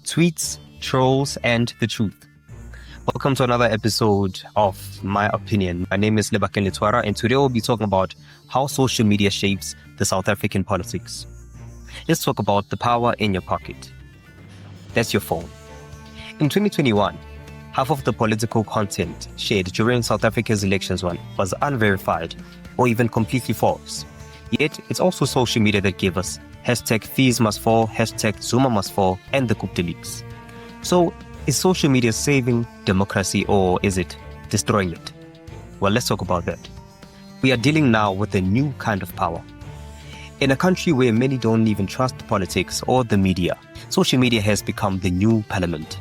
tweets, trolls, and the truth. Welcome to another episode of My Opinion. My name is Lebakeng Letwara, and today we'll be talking about how social media shapes the South African politics. Let's talk about the power in your pocket. That's your phone. In 2021, half of the political content shared during South Africa's elections was unverified or even completely false. Yet, it's also social media that gave us #fees must fall, #Zuma must fall, and the coup de leaks. So, is social media saving democracy or is it destroying it? Well, let's talk about that. We are dealing now with a new kind of power. In a country where many don't even trust politics or the media, social media has become the new parliament,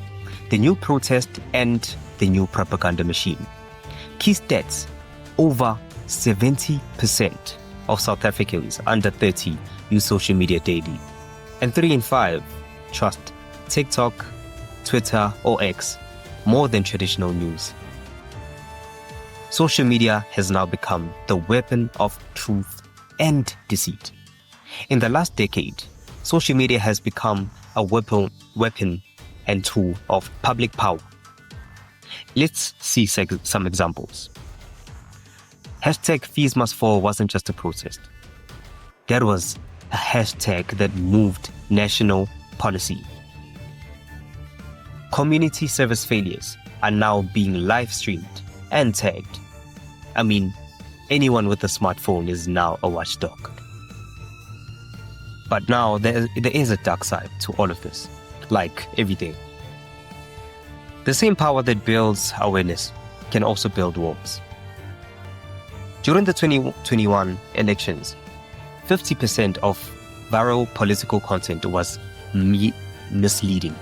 the new protest, and the new propaganda machine. Key stats: over 70% of South Africans under 30 use social media daily, and 3 in 5 trust TikTok, Twitter, or X more than traditional news. Social media has now become the weapon of truth and deceit. In the last decade, social media has become a weapon and tool of public power. Let's see some examples. #fees must fall wasn't just a protest. That was a hashtag that moved national policy. Community service failures are now being live streamed and tagged. I mean, anyone with a smartphone is now a watchdog. But now there is a dark side to all of this, like everything. The same power that builds awareness can also build walls. During the 2021 elections, 50% of viral political content was misleading.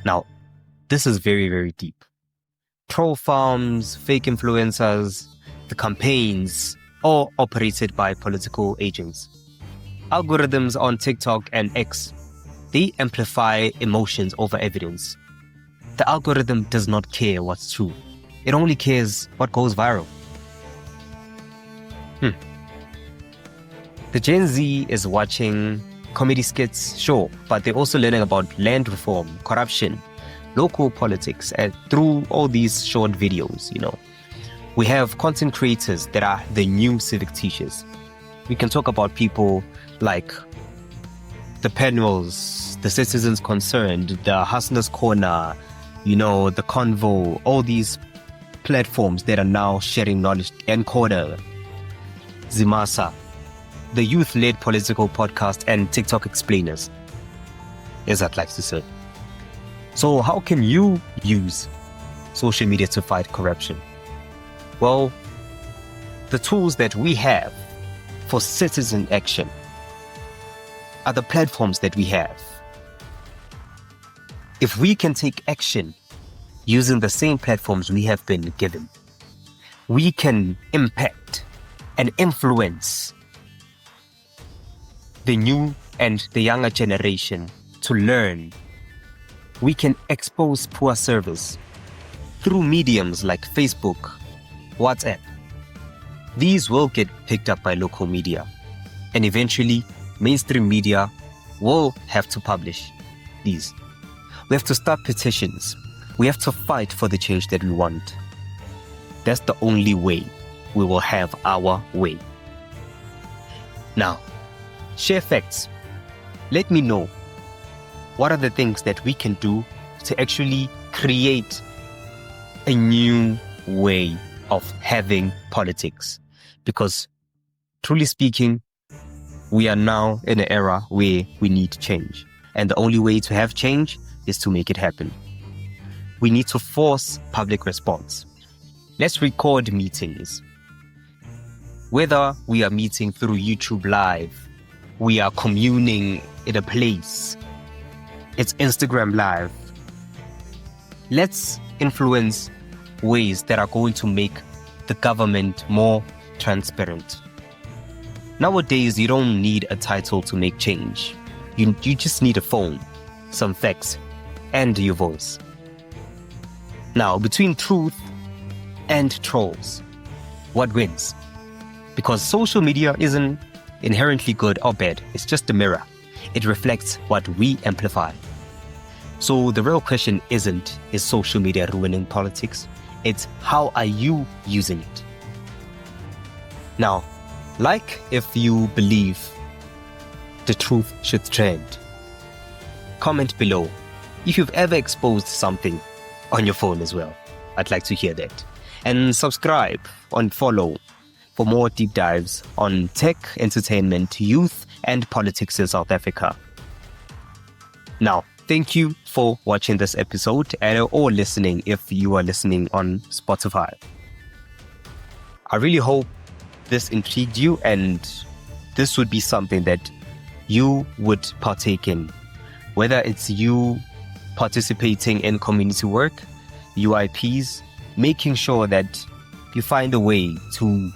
Now, this is very, very deep. Troll farms, fake influencers, the campaigns, all operated by political agents. Algorithms on TikTok and X, they amplify emotions over evidence. The algorithm does not care what's true. It only cares what goes viral. The Gen Z is watching comedy skits, sure, but they're also learning about land reform, corruption, local politics, and through all these short videos, We have content creators that are the new civic teachers. We can talk about people like the Penwells, the Citizens Concerned, the Hustlers Corner, the Convo, all these platforms that are now sharing knowledge. Encoder, Zimasa, the youth-led political podcast, and TikTok explainers, as I'd like to say. So how can you use social media to fight corruption? Well, the tools that we have for citizen action are the platforms that we have. If we can take action using the same platforms we have been given, we can impact and influence the new and the younger generation to learn. We can expose poor service through mediums like Facebook, WhatsApp. These will get picked up by local media, and eventually mainstream media will have to publish these. We have to start petitions. We have to fight for the change that we want. That's the only way we will have our way. Now, share facts. Let me know, what are the things that we can do to actually create a new way of having politics? Because, truly speaking, we are now in an era where we need change. And the only way to have change is to make it happen. We need to force public response. Let's record meetings. Whether we are meeting through YouTube Live, we are communing in a place, it's Instagram Live. Let's influence ways that are going to make the government more transparent. Nowadays, you don't need a title to make change. You just need a phone, some facts, and your voice. Now, between truth and trolls, what wins? Because social media isn't inherently good or bad. It's just a mirror. It reflects what we amplify. So the real question isn't, is social media ruining politics? It's, how are you using it? Now, like if you believe the truth should trend. Comment below if you've ever exposed something on your phone as well. I'd like to hear that. And subscribe and follow for more deep dives on tech, entertainment, youth, and politics in South Africa. Now, thank you for watching this episode or listening if you are listening on Spotify. I really hope this intrigued you and this would be something that you would partake in. Whether it's you participating in community work, UIPs, making sure that you find a way to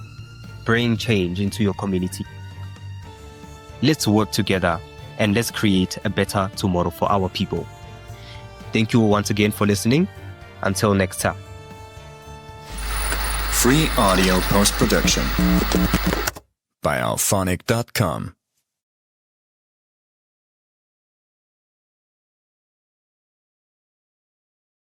bring change into your community. Let's work together and let's create a better tomorrow for our people. Thank you once again for listening. Until next time. Free audio post-production by alphonic.com.